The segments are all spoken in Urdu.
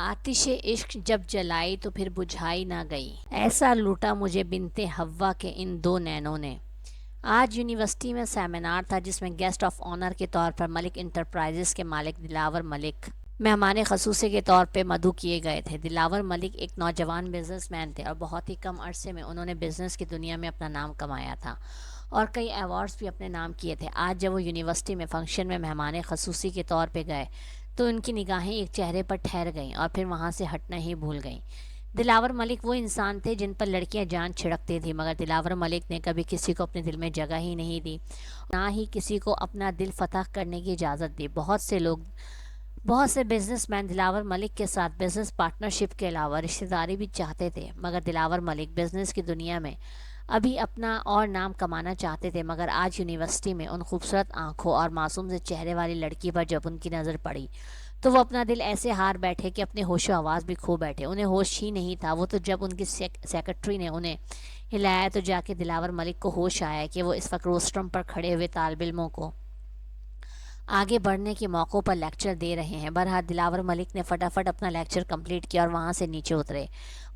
آتش عشق جب جلائی تو پھر بجھائی نہ گئی، ایسا لوٹا مجھے بنتے حوا کے ان دو نینوں نے۔ آج یونیورسٹی میں سیمینار تھا جس میں گیسٹ آف آنر کے طور پر ملک انٹرپرائزز کے مالک دلاور ملک مہمان خصوصی کے طور پہ مدعو کیے گئے تھے۔ دلاور ملک ایک نوجوان بزنس مین تھے اور بہت ہی کم عرصے میں انہوں نے بزنس کی دنیا میں اپنا نام کمایا تھا اور کئی ایوارڈز بھی اپنے نام کیے تھے۔ آج جب وہ یونیورسٹی میں فنکشن میں مہمان خصوصی کے طور پہ گئے تو ان کی نگاہیں ایک چہرے پر ٹھہر گئیں اور پھر وہاں سے ہٹنا ہی بھول گئیں۔ دلاور ملک وہ انسان تھے جن پر لڑکیاں جان چھڑکتی تھیں، مگر دلاور ملک نے کبھی کسی کو اپنے دل میں جگہ ہی نہیں دی، نہ ہی کسی کو اپنا دل فتح کرنے کی اجازت دی۔ بہت سے بزنس مین دلاور ملک کے ساتھ بزنس پارٹنرشپ کے علاوہ رشتہ داری بھی چاہتے تھے، مگر دلاور ملک بزنس کی دنیا میں ابھی اپنا اور نام کمانا چاہتے تھے۔ مگر آج یونیورسٹی میں ان خوبصورت آنکھوں اور معصوم سے چہرے والی لڑکی پر جب ان کی نظر پڑی تو وہ اپنا دل ایسے ہار بیٹھے کہ اپنے ہوش و آواز بھی کھو بیٹھے۔ انہیں ہوش ہی نہیں تھا۔ وہ تو جب ان کی سیکرٹری نے انہیں ہلایا تو جا کے دلاور ملک کو ہوش آیا کہ وہ اس وقت روسٹرم پر کھڑے ہوئے طالب علموں کو آگے بڑھنے کے موقعوں پر لیکچر دے رہے ہیں۔ بہرحال دلاور ملک نے فٹافٹ اپنا لیکچر کمپلیٹ کیا اور وہاں سے نیچے اترے۔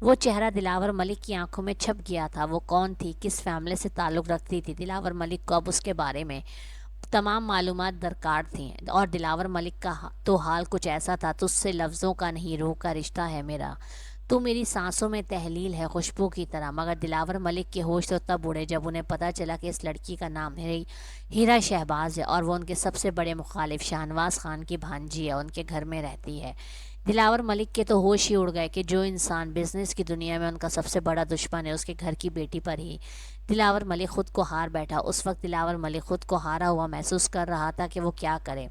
وہ چہرہ دلاور ملک کی آنکھوں میں چھپ گیا تھا۔ وہ کون تھی، کس فیملی سے تعلق رکھتی تھی؟ دلاور ملک کو اب اس کے بارے میں تمام معلومات درکار تھیں، اور دلاور ملک کا تو حال کچھ ایسا تھا: تجھ سے لفظوں کا نہیں روح کا رشتہ ہے میرا، تو میری سانسوں میں تحلیل ہے خوشبو کی طرح۔ مگر دلاور ملک کے ہوش تو تب اڑے جب انہیں پتہ چلا کہ اس لڑکی کا نام ہیرا شہباز ہے اور وہ ان کے سب سے بڑے مخالف شاہنواز خان کی بھانجی ہے، ان کے گھر میں رہتی ہے۔ دلاور ملک کے تو ہوش ہی اڑ گئے کہ جو انسان بزنس کی دنیا میں ان کا سب سے بڑا دشمن ہے، اس کے گھر کی بیٹی پر ہی دلاور ملک خود کو ہار بیٹھا۔ اس وقت دلاور ملک خود کو ہارا ہوا محسوس کر رہا تھا کہ وہ کیا کرے۔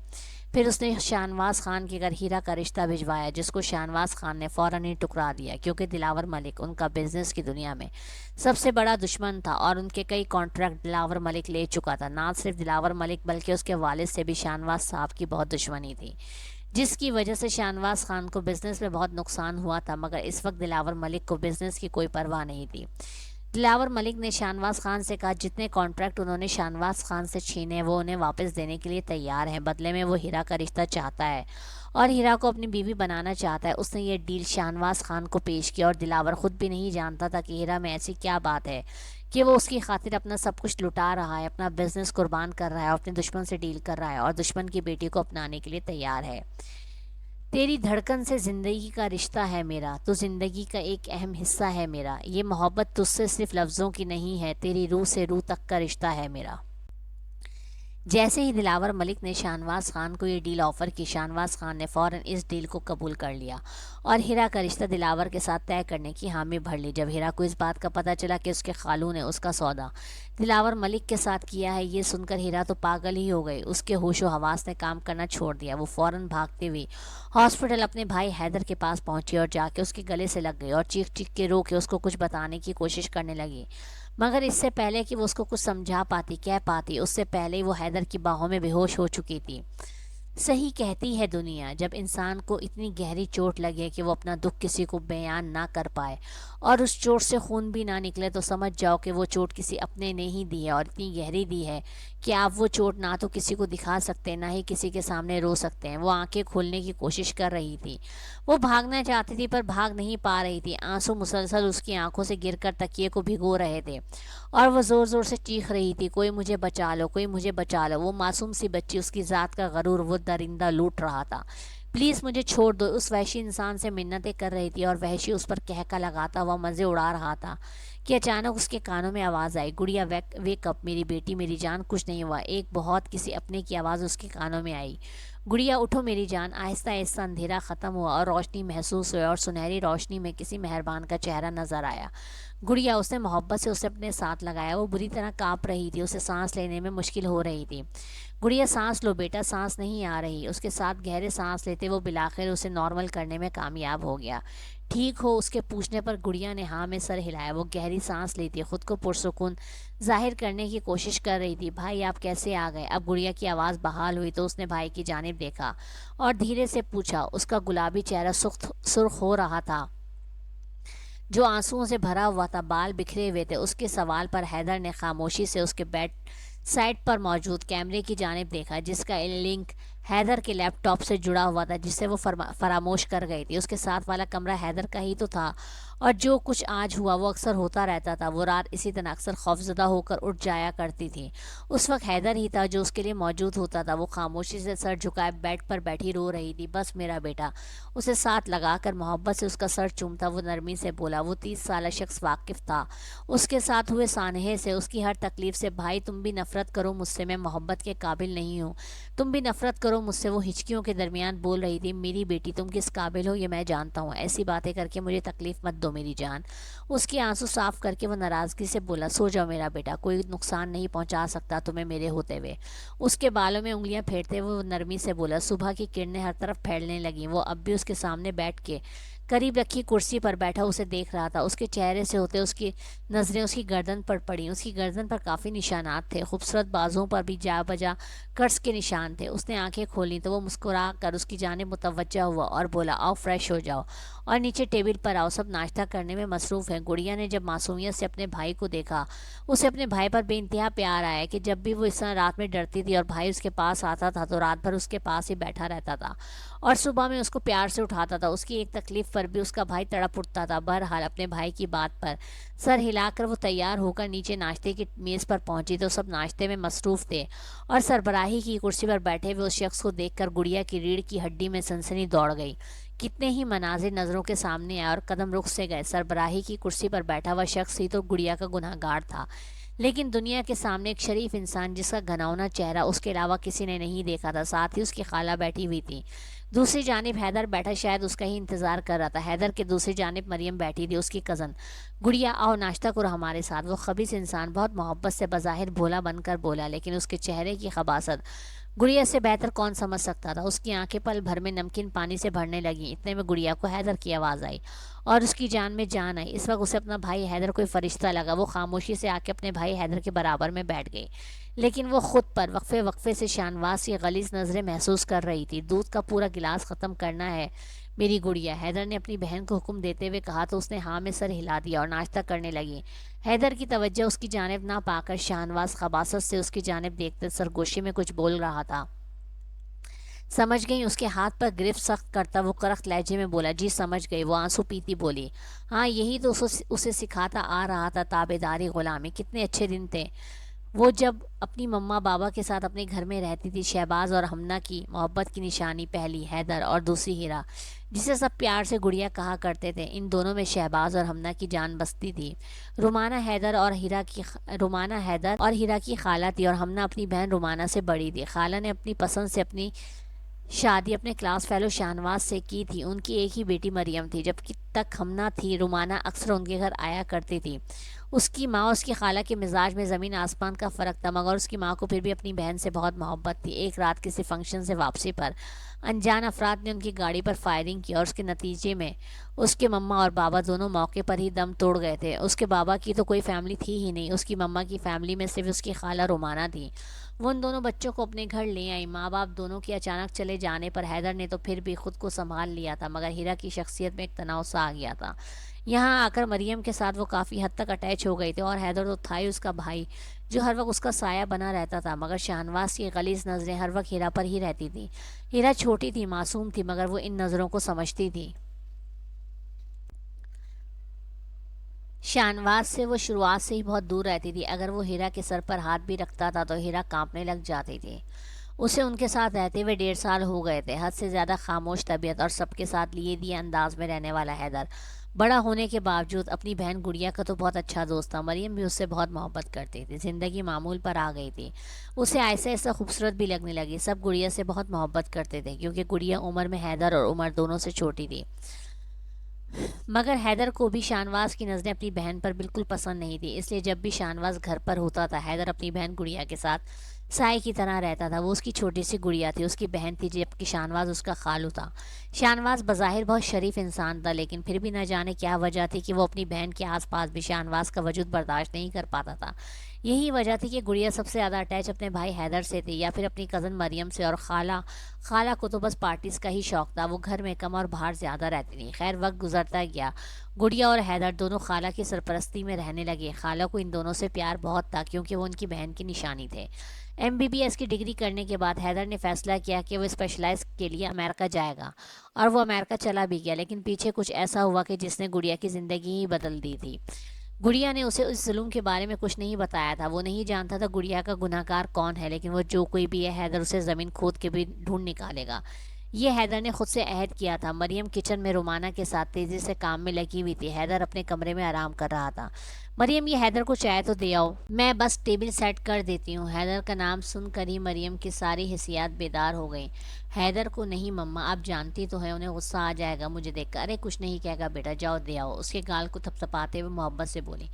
پھر اس نے شاہنواز خان کے گھر ہیرا کا رشتہ بھجوایا، جس کو شاہنواز خان نے فوراً ہی ٹکرا دیا، کیونکہ دلاور ملک ان کا بزنس کی دنیا میں سب سے بڑا دشمن تھا اور ان کے کئی کانٹریکٹ دلاور ملک لے چکا تھا۔ نہ صرف دلاور ملک بلکہ اس کے والد سے بھی شاہنواز صاحب کی بہت دشمنی تھی، جس کی وجہ سے شاہنواز خان کو بزنس میں بہت نقصان ہوا تھا۔ مگر اس وقت دلاور ملک کو بزنس کی کوئی پرواہ نہیں تھی۔ دلاور ملک نے شاہنواز خان سے کہا جتنے کانٹریکٹ انہوں نے شاہنواز خان سے چھینے وہ انہیں واپس دینے کے لیے تیار ہیں، بدلے میں وہ ہیرا کا رشتہ چاہتا ہے اور ہیرا کو اپنی بیوی بنانا چاہتا ہے۔ اس نے یہ ڈیل شاہنواز خان کو پیش کیا اور دلاور خود بھی نہیں جانتا تھا کہ ہیرا میں ایسی کیا بات ہے کہ وہ اس کی خاطر اپنا سب کچھ لٹا رہا ہے، اپنا بزنس قربان کر رہا ہے اور اپنے دشمن سے ڈیل کر رہا ہے اور دشمن کی بیٹی کو اپنانے کے لیے تیار ہے۔ تیری دھڑکن سے زندگی کا رشتہ ہے میرا، تو زندگی کا ایک اہم حصہ ہے میرا، یہ محبت تجھ سے صرف لفظوں کی نہیں ہے، تیری روح سے روح تک کا رشتہ ہے میرا۔ جیسے ہی دلاور ملک نے شاہنواز خان کو یہ ڈیل آفر کی، شاہنواز خان نے فوراً اس ڈیل کو قبول کر لیا اور ہیرا کا رشتہ دلاور کے ساتھ طے کرنے کی حامی بھر لی۔ جب ہیرا کو اس بات کا پتہ چلا کہ اس کے خالو نے اس کا سودا دلاور ملک کے ساتھ کیا ہے، یہ سن کر ہیرا تو پاگل ہی ہو گئی۔ اس کے ہوش و حواس نے کام کرنا چھوڑ دیا۔ وہ فوراً بھاگتے ہوئی ہاسپٹل اپنے بھائی حیدر کے پاس پہنچی اور جا کے اس کے گلے سے لگ گئی اور چیخ چیخ کے رو کے اس کو کچھ بتانے کی کوشش کرنے لگی، مگر اس سے پہلے کہ وہ اس کو کچھ سمجھا پاتی، کہہ پاتی، اس سے پہلے ہی وہ حیدر کی باہوں میں بے ہوش ہو چکی تھی۔ صحیح کہتی ہے دنیا، جب انسان کو اتنی گہری چوٹ لگے کہ وہ اپنا دکھ کسی کو بیان نہ کر پائے اور اس چوٹ سے خون بھی نہ نکلے، تو سمجھ جاؤ کہ وہ چوٹ کسی اپنے نے ہی دی ہے اور اتنی گہری دی ہے کہ آپ وہ چوٹ نہ تو کسی کو دکھا سکتے نہ ہی کسی کے سامنے رو سکتے ہیں۔ وہ آنکھیں کھولنے کی کوشش کر رہی تھی، وہ بھاگنا چاہتی تھی پر بھاگ نہیں پا رہی تھی۔ آنسو مسلسل اس کی آنکھوں سے گر کر تکیے کو بھگو رہے تھے اور وہ زور زور سے چیخ رہی تھی، کوئی مجھے بچا لو، کوئی مجھے بچا لو۔ وہ معصوم سی بچی، اس کی ذات کا غرور وہ درندہ لوٹ رہا تھا، پلیز مجھے چھوڑ دو، اس وحشی انسان سے منتیں کر رہی تھی اور وحشی اس پر کہکا لگاتا ہوا مزے اڑا رہا تھا کہ اچانک اس کے کانوں میں آواز آئی، گڑیا ویک اپ، میری بیٹی، میری جان، کچھ نہیں ہوا۔ ایک بہت کسی اپنے کی آواز اس کے کانوں میں آئی، گڑیا اٹھو میری جان۔ آہستہ آہستہ اندھیرا ختم ہوا اور روشنی محسوس ہوئی اور سنہری روشنی میں کسی مہربان کا چہرہ نظر آیا۔ گڑیا، اس نے محبت سے اسے اپنے ساتھ لگایا۔ وہ بری طرح کانپ رہی تھی، اسے سانس لینے میں مشکل ہو رہی تھی۔ گڑیا سانس لو بیٹا، سانس نہیں آ رہی۔ اس کے ساتھ گہرے سانس لیتے وہ بالآخر اسے نارمل کرنے میں کامیاب ہو گیا۔ ٹھیک ہو؟ اس کے پوچھنے پر گڑیا نے ہاں میں سر ہلایا۔ وہ گہری سانس لیتی خود کو پرسکون ظاہر کرنے کی کوشش کر رہی تھی۔ بھائی آپ کیسے آ گئے؟ اب گڑیا کی آواز بحال ہوئی تو اس نے بھائی کی جانب دیکھا اور دھیرے سے پوچھا۔ اس کا گلابی چہرہ سرخ ہو رہا تھا جو آنسوؤں سے بھرا ہوا تھا، بال بکھرے ہوئے تھے۔ اس کے سوال پر حیدر نے خاموشی سے اس کے بیڈ سائڈ پر موجود کیمرے کی جانب دیکھا، جس کا لنک حیدر کے لیپ ٹاپ سے جڑا ہوا تھا جسے وہ فراموش کر گئی تھی۔ اس کے ساتھ والا کمرہ حیدر کا ہی تو تھا، اور جو کچھ آج ہوا وہ اکثر ہوتا رہتا تھا۔ وہ رات اسی طرح اکثر خوفزدہ ہو کر اٹھ جایا کرتی تھی۔ اس وقت حیدر ہی تھا جو اس کے لیے موجود ہوتا تھا۔ وہ خاموشی سے سر جھکائے بیڈ پر بیٹھی رو رہی تھی۔ بس میرا بیٹا، اسے ساتھ لگا کر محبت سے اس کا سر چومتا وہ نرمی سے بولا۔ وہ 30 سالہ شخص واقف تھا اس کے ساتھ ہوئے سانحے سے، اس کی ہر تکلیف سے۔ بھائی تم بھی نفرت کرو مجھ سے، میں محبت کے قابل نہیں ہوں۔ تم بھی نفرت کرو مجھ سے، وہ ہچکیوں کے درمیان بول رہی تھی۔ میری بیٹی تم کس قابل ہو یہ میں جانتا ہوں، ایسی باتیں کر کے مجھے تکلیف مت دو میری جان۔ اس کے آنسو صاف کر کے وہ ناراضگی سے بولا، سو جاؤ میرا بیٹا، کوئی نقصان نہیں پہنچا سکتا تمہیں میرے ہوتے ہوئے۔ اس کے بالوں میں انگلیاں پھیرتے ہوئے وہ نرمی سے بولا۔ صبح کی کرنیں ہر طرف پھیلنے لگیں۔ وہ اب بھی اس کے سامنے بیٹھ کے قریب رکھی کرسی پر بیٹھا اسے دیکھ رہا تھا۔ اس کے چہرے سے ہوتے اس کی نظریں اس کی گردن پر پڑیں۔ اس کی گردن پر کافی نشانات تھے، خوبصورت بازوؤں پر بھی جا بجا قرض کے نشان تھے۔ اس نے آنکھیں کھولیں تو وہ مسکرا کر اس کی جانب متوجہ ہوا اور بولا، آؤ فریش ہو جاؤ اور نیچے ٹیبل پر آؤ، سب ناشتہ کرنے میں مصروف ہیں۔ گڑیا نے جب معصومیت سے اپنے بھائی کو دیکھا، اسے اپنے بھائی پر بے انتہا پیار آیا کہ جب بھی وہ اس طرح رات میں ڈرتی تھی اور بھائی اس کے پاس آتا تھا تو رات بھر اس کے پاس ہی بیٹھا رہتا تھا اور صبح میں اس کو پیار سے اٹھاتا تھا۔ اس کی ایک تکلیف پر بھی اس کا بھائی تڑپ اٹھتا تھا۔ بہرحال اپنے بھائی کی بات پر سر ہلا کر وہ تیار ہو کر نیچے ناشتے کی میز پر پہنچی تو سب ناشتے میں مصروف تھے اور سربراہی کی کرسی پر بیٹھے ہوئے اس شخص کو دیکھ کر گڑیا کی ریڑھ کی ہڈی میں سنسنی دوڑ گئی۔ کتنے ہی مناظر نظروں کے سامنے آئے اور قدم رخ سے گئے۔ سربراہی کی کرسی پر بیٹھا ہوا شخص ہی تو گڑیا کا گناہ گار تھا، لیکن دنیا کے سامنے ایک شریف انسان جس کا گھناؤنا چہرہ اس کے علاوہ کسی نے نہیں دیکھا تھا۔ ساتھ ہی اس کی خالہ بیٹھی ہوئی تھی۔ دوسری جانب حیدر بیٹھا شاید اس کا ہی انتظار کر رہا تھا۔ حیدر کے دوسری جانب مریم بیٹھی تھی، اس کی کزن۔ گڑیا آؤ ناشتہ کرو ہمارے ساتھ۔ وہ خبیث انسان بہت محبت سے بظاہر بھولا بن کر بولا، لیکن اس کے چہرے کی خباثت گڑیا سے بہتر کون سمجھ سکتا تھا۔ اس کی آنکھیں پل بھر میں نمکین پانی سے بھرنے لگیں۔ اتنے میں گڑیا کو حیدر کی آواز آئی اور اس کی جان میں جان آئی۔ اس وقت اسے اپنا بھائی حیدر کوئی فرشتہ لگا۔ وہ خاموشی سے آ کے اپنے بھائی حیدر کے برابر میں بیٹھ گئی، لیکن وہ خود پر وقفے وقفے سے شانواز کی غلیظ نظریں محسوس کر رہی تھی۔ دودھ کا پورا گلاس ختم کرنا ہے میری گڑیا، حیدر نے اپنی بہن کو حکم دیتے ہوئے کہا تو اس نے ہاں میں سر ہلا دیا اور ناشتہ کرنے لگی۔ حیدر کی توجہ اس کی جانب نہ پا کر شاہنواز خباثت سے اس کی جانب دیکھتے سرگوشی میں کچھ بول رہا تھا۔ سمجھ گئی؟ اس کے ہاتھ پر گرفت سخت کرتا وہ کرخت لہجے میں بولا۔ جی سمجھ گئی، وہ آنسو پیتی بولی۔ ہاں یہی تو اسے سکھاتا آ رہا تھا، تابعداری غلامی۔ کتنے اچھے دن تھے وہ جب اپنی مما بابا کے ساتھ اپنے گھر میں رہتی تھی۔ شہباز اور ہمنہ کی محبت کی نشانی، پہلی حیدر اور دوسری ہیرا، جسے سب پیار سے گڑیا کہا کرتے تھے۔ ان دونوں میں شہباز اور ہمنہ کی جان بستی تھی۔ رومانہ حیدر اور ہیرا کی خالہ تھی اور ہمنہ اپنی بہن رومانہ سے بڑی تھی۔ خالہ نے اپنی پسند سے اپنی شادی اپنے کلاس فیلو شاہنواز سے کی تھی۔ ان کی ایک ہی بیٹی مریم تھی۔ جب تک ہمنہ تھی رومانہ اکثر ان کے گھر آیا کرتی تھی۔ اس کی ماں اور اس کی خالہ کے مزاج میں زمین آسمان کا فرق تھا، مگر اس کی ماں کو پھر بھی اپنی بہن سے بہت محبت تھی۔ ایک رات کسی فنکشن سے واپسی پر انجان افراد نے ان کی گاڑی پر فائرنگ کی اور اس کے نتیجے میں اس کے مما اور بابا دونوں موقع پر ہی دم توڑ گئے تھے۔ اس کے بابا کی تو کوئی فیملی تھی ہی نہیں، اس کی مما کی فیملی میں صرف اس کی خالہ رومانہ تھی۔ وہ ان دونوں بچوں کو اپنے گھر لے آئی۔ ماں باپ دونوں کے اچانک چلے جانے پر حیدر نے تو پھر بھی خود کو سنبھال لیا تھا، مگر ہیرا کی شخصیت میں ایک تناؤ سا آ گیا تھا۔ یہاں آ کر مریم کے ساتھ وہ کافی حد تک اٹیچ ہو گئی تھی اور حیدر تو تھا ہی اس کا بھائی جو ہر وقت اس کا سایہ بنا رہتا تھا، مگر شاہنواز کی غلیظ نظریں ہر وقت ہیرا پر ہی رہتی تھی۔ ہیرا چھوٹی تھی، معصوم تھی، مگر وہ ان نظروں کو سمجھتی تھی۔ شاہنواز سے وہ شروعات سے ہی بہت دور رہتی تھی۔ اگر وہ ہیرا کے سر پر ہاتھ بھی رکھتا تھا تو ہیرا کانپنے لگ جاتی تھی۔ اسے ان کے ساتھ رہتے ہوئے 1.5 سال ہو گئے تھے۔ حد سے زیادہ خاموش طبیعت اور سب کے ساتھ لیے دیے انداز میں رہنے والا حیدر بڑا ہونے کے باوجود اپنی بہن گڑیا کا تو بہت اچھا دوست تھا۔ مریم بھی اس سے بہت محبت کرتی تھی۔ زندگی معمول پر آ گئی تھی، اسے ایسا ایسا خوبصورت بھی لگنے لگی۔ سب گڑیا سے بہت محبت کرتے تھے کیونکہ گڑیا عمر میں حیدر اور عمر دونوں سے چھوٹی تھی، مگر حیدر کو بھی شاہنواز کی نظریں اپنی بہن پر بالکل پسند نہیں تھی، اس لیے جب بھی شاہنواز گھر پر ہوتا تھا حیدر اپنی بہن گڑیا کے ساتھ سائے کی طرح رہتا تھا۔ وہ اس کی چھوٹی سی گڑیا تھی، اس کی بہن تھی، جبکہ شاہنواز اس کا خالو تھا۔ شاہنواز بظاہر بہت شریف انسان تھا، لیکن پھر بھی نہ جانے کیا وجہ تھی کہ وہ اپنی بہن کے آس پاس بھی شاہنواز کا وجود برداشت نہیں کر پاتا تھا۔ یہی وجہ تھی کہ گڑیا سب سے زیادہ اٹیچ اپنے بھائی حیدر سے تھی یا پھر اپنی کزن مریم سے، اور خالہ کو تو بس پارٹیز کا ہی شوق تھا، وہ گھر میں کم اور باہر زیادہ رہتی تھی۔ خیر وقت گزرتا گیا، گڑیا اور حیدر دونوں خالہ کی سرپرستی میں رہنے لگے۔ خالہ کو ان دونوں سے پیار بہت تھا کیونکہ وہ ان کی بہن کی نشانی تھے۔ MBBS کی ڈگری کرنے کے بعد حیدر نے فیصلہ کیا کہ وہ اسپیشلائز کے لیے امریکہ جائے گا، اور وہ امریکہ چلا بھی گیا، لیکن پیچھے کچھ ایسا ہوا کہ جس نے گڑیا کی زندگی ہی بدل دی تھی۔ گڑیا نے اسے اس ظلم کے بارے میں کچھ نہیں بتایا تھا، وہ نہیں جانتا تھا گڑیا کا گناہ گار کون ہے، لیکن وہ جو کوئی بھی ہے حیدر اسے زمین کھود کے بھی ڈھونڈ نکالے گا، یہ حیدر نے خود سے عہد کیا تھا۔ مریم کچن میں رومانہ کے ساتھ تیزی سے کام میں لگی ہوئی تھی، حیدر اپنے کمرے میں آرام کر رہا تھا۔ مریم یہ حیدر کو چائے تو دے آؤ، میں بس ٹیبل سیٹ کر دیتی ہوں۔ حیدر کا نام سن کر ہی مریم کی ساری حسیات بیدار ہو گئیں۔ حیدر کو نہیں مما، آپ جانتی تو ہیں انہیں غصہ آ جائے گا مجھے دیکھ کر۔ ارے کچھ نہیں کہے گا بیٹا، جاؤ دے آؤ، اس کے گال کو تھپتھپاتے ہوئے محبت سے بولی۔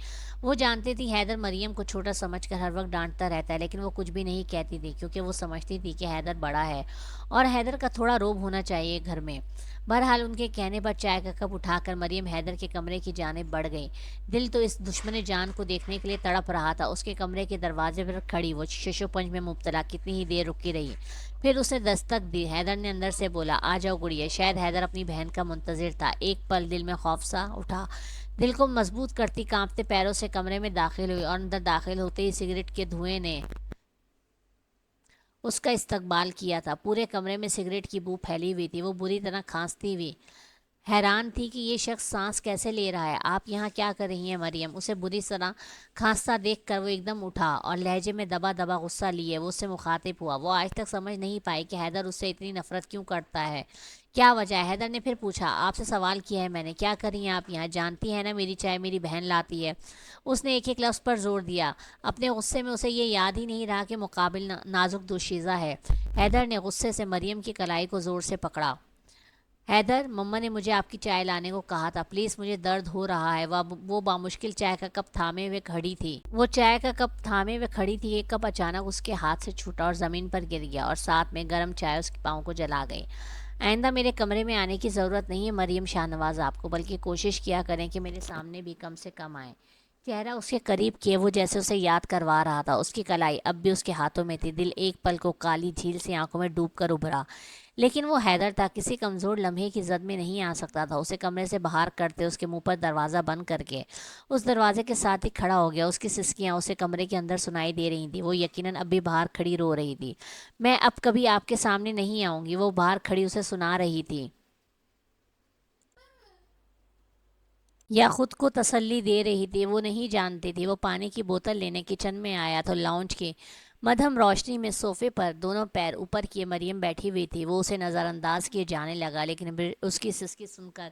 وہ جانتی تھی حیدر مریم کو چھوٹا سمجھ کر ہر وقت ڈانٹتا رہتا ہے، لیکن وہ کچھ بھی نہیں کہتی تھی کیونکہ وہ سمجھتی تھی کہ حیدر بڑا ہے اور حیدر کا تھوڑا روب ہونا چاہیے گھر میں۔ بہرحال ان کے کہنے پر چائے کا کپ اٹھا کر مریم حیدر کے کمرے کی جانب بڑھ گئی۔ دل تو اس دشمن جان کو دیکھنے کے لیے تڑپ رہا تھا۔ اس کے کمرے کے دروازے پر کھڑی وہ ششو پنج میں مبتلا کتنی ہی دیر رکی رہی، پھر اس نے دستک دی۔ حیدر نے اندر سے بولا، آ جاؤ گڑیا۔ شاید حیدر اپنی بہن کا منتظر تھا۔ ایک پل دل میں خوف سا اٹھا، دل کو مضبوط کرتی کانپتے پیروں سے کمرے میں داخل ہوئی، اور اندر داخل ہوتے ہی سگریٹ کے دھوئیں نے اس کا استقبال کیا تھا۔ پورے کمرے میں سگریٹ کی بو پھیلی ہوئی تھی۔ وہ بری طرح کھانستی ہوئی حیران تھی کہ یہ شخص سانس کیسے لے رہا ہے۔ آپ یہاں کیا کر رہی ہیں مریم؟ اسے بری طرح کھانستا دیکھ کر وہ ایک دم اٹھا اور لہجے میں دبا دبا غصہ لیے وہ اس سے مخاطب ہوا۔ وہ آج تک سمجھ نہیں پائی کہ حیدر اس سے اتنی نفرت کیوں کرتا ہے، کیا وجہ ہے۔ حیدر نے پھر پوچھا، آپ سے سوال کیا ہے میں نے، کیا کر رہی ہیں آپ یہاں؟ جانتی ہیں نا میری چائے میری بہن لاتی ہے۔ اس نے ایک ایک لفظ پر زور دیا۔ اپنے غصے میں اسے یہ یاد ہی نہیں رہا کہ مقابل نازک دوشیزہ ہے۔ حیدر نے غصے سے مریم کی کلائی کو زور سے پکڑا۔ حیدر، مما نے مجھے آپ کی چائے لانے کو کہا تھا، پلیز مجھے درد ہو رہا ہے۔ وہ بامشکل چائے کا کپ تھامے ہوئے کھڑی تھی۔ ایک کپ اچانک اس کے ہاتھ سے چھوٹا اور زمین پر گر گیا، اور ساتھ میں گرم چائے اس کے پاؤں کو جلا گئی۔ آئندہ میرے کمرے میں آنے کی ضرورت نہیں ہے مریم شاہ نواز آپ کو، بلکہ کوشش کیا کریں کہ میرے سامنے بھی کم سے کم آئیں۔ چہرہ اس کے قریب کیے وہ جیسے اسے یاد کروا رہا تھا۔ اس کی کلائی اب بھی اس کے ہاتھوں میں تھی۔ دل ایک پل کو کالی جھیل سی آنکھوں میں ڈوب کر ابھرا، لیکن وہ حیدر تھا، کسی کمزور لمحے کی زد میں نہیں آ سکتا تھا۔ اسے کمرے سے باہر کرتے اس کے منہ پر دروازہ بند کر کے اس دروازے کے ساتھ ہی کھڑا ہو گیا۔ اس کی سسکیاں اسے کمرے کے اندر سنائی دے رہی تھیں۔ وہ یقیناً اب بھی باہر کھڑی رو رہی تھی۔ میں اب کبھی آپ کے سامنے نہیں آؤں گی، وہ باہر کھڑی اسے سنا رہی تھی، یا خود کو تسلی دے رہی تھی، وہ نہیں جانتی تھی۔ وہ پانی کی بوتل لینے کچن میں آیا تو لاؤنج کی مدھم روشنی میں صوفے پر دونوں پیر اوپر کیے مریم بیٹھی ہوئی تھی۔ وہ اسے نظر انداز کیے جانے لگا، لیکن اس کی سسکی سن کر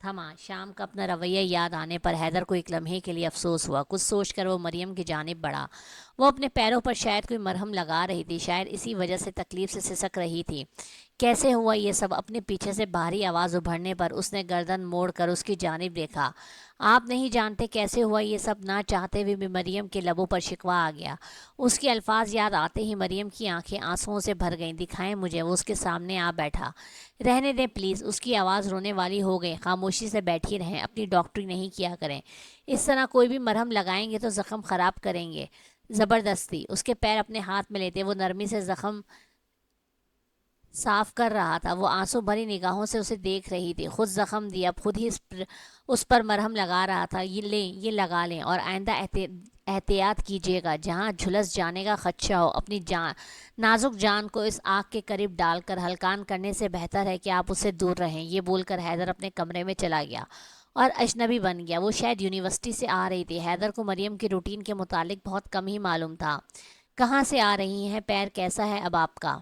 تھما۔ شام کا اپنا رویہ یاد آنے پر حیدر کو ایک لمحے کے لیے افسوس ہوا۔ کچھ سوچ کر وہ مریم کی جانب بڑھا۔ وہ اپنے پیروں پر شاید کوئی مرہم لگا رہی تھی، شاید اسی وجہ سے تکلیف سے سسک رہی تھی۔ کیسے ہوا یہ سب؟ اپنے پیچھے سے بھاری آواز ابھرنے پر اس نے گردن موڑ کر اس کی جانب دیکھا۔ آپ نہیں جانتے کیسے ہوا یہ سب؟ نہ چاہتے ہوئے بھی مریم کے لبوں پر شکوہ آ گیا۔ اس کے الفاظ یاد آتے ہی مریم کی آنکھیں آنسوؤں سے بھر گئیں۔ دکھائیں مجھے۔ وہ اس کے سامنے آ بیٹھا۔ رہنے دیں پلیز، اس کی آواز رونے والی ہو گئی۔ خاموشی سے بیٹھی رہیں، اپنی ڈاکٹری نہیں کیا کریں، اس طرح کوئی بھی مرہم لگائیں گے تو زخم خراب کریں گے زبردستی۔ اس کے پیر اپنے ہاتھ میں لیتے وہ نرمی سے زخم صاف کر رہا تھا۔ وہ آنسو بھری نگاہوں سے اسے دیکھ رہی تھی۔ خود زخم دیا، خود ہی اس پر مرہم لگا رہا تھا۔ یہ لیں، یہ لگا لیں، اور آئندہ احتیاط کیجیے گا، جہاں جھلس جانے کا خدشہ ہو اپنی نازک جان کو اس آگ کے قریب ڈال کر ہلکان کرنے سے بہتر ہے کہ آپ اس سے دور رہیں۔ یہ بول کر حیدر اپنے کمرے میں چلا گیا اور اجنبی بن گیا۔ وہ شاید یونیورسٹی سے آ رہی تھی۔ حیدر کو مریم کی روٹین کے متعلق بہت کم ہی معلوم تھا۔ کہاں سے آ رہی ہیں؟ پیر کیسا ہے اب آپ کا؟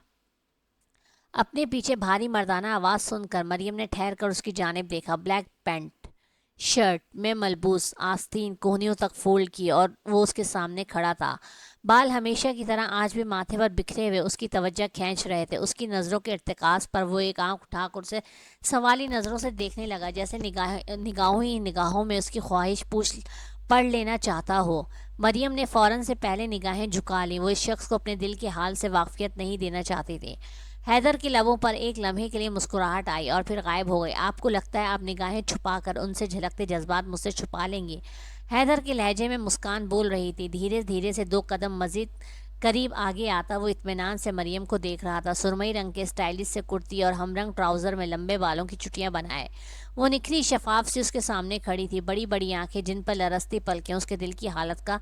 اپنے پیچھے بھاری مردانہ آواز سن کر مریم نے ٹھہر کر اس کی جانب دیکھا۔ بلیک پینٹ شرٹ میں ملبوس، آستین کوہنیوں تک فولڈ کی، اور وہ اس کے سامنے کھڑا تھا۔ بال ہمیشہ کی طرح آج بھی ماتھے پر بکھرے ہوئے اس کی توجہ کھینچ رہے تھے۔ اس کی نظروں کے ارتکاز پر وہ ایک آنکھ اٹھا کر اسے سوالی نظروں سے دیکھنے لگا، جیسے نگاہوں میں اس کی خواہش پڑھ لینا چاہتا ہو۔ مریم نے فوراً سے پہلے نگاہیں جھکا لیں۔ وہ اس شخص کو اپنے دل کے حال سے واقفیت نہیں دینا چاہتی تھی۔ حیدر کے لبوں پر ایک لمحے کے لیے مسکراہٹ آئی اور پھر غائب ہو گئی۔ آپ کو لگتا ہے آپ نگاہیں چھپا کر ان سے جھلکتے جذبات مجھ سے چھپا لیں گی؟ حیدر کے لہجے میں مسکان بول رہی تھی۔ دھیرے دھیرے سے 2 قدم مزید قریب آگے آتا وہ اطمینان سے مریم کو دیکھ رہا تھا۔ سرمئی رنگ کے اسٹائلش سے کرتی اور ہم رنگ ٹراؤزر میں لمبے بالوں کی چٹیاں بنائے وہ نکھری شفاف سی اس کے سامنے کھڑی تھی۔ بڑی بڑی آنکھیں جن پر لرزتی پلکیں اس کے دل کی حالت کا